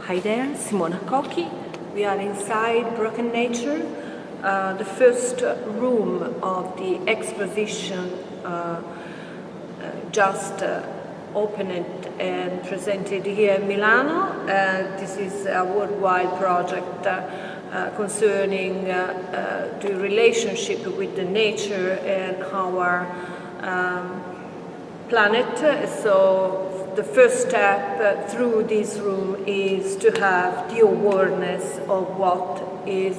Hi there, Simona Cochi. We are inside Broken Nature, the first room of the exposition just opened and presented here in Milano. This is a worldwide project concerning the relationship with the nature and our planet. So the first step through this room is to have the awareness of what is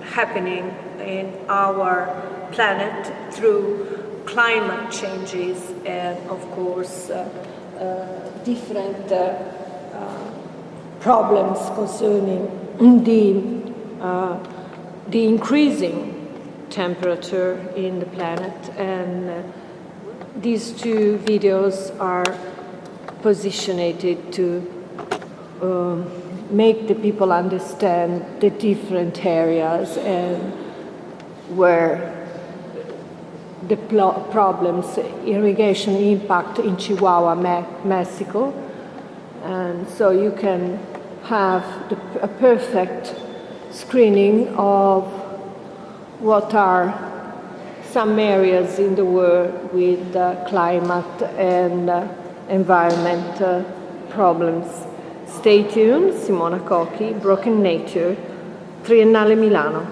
happening in our planet through climate changes and, of course, different problems concerning the increasing temperature in the planet. And these two videos are positioned to make the people understand the different areas and where the problems, irrigation impact in Chihuahua, Mexico. And so you can have a perfect screening of what are some areas in the world with climate and environment problems. Stay tuned, Simona Cochi, Broken Nature, Triennale Milano.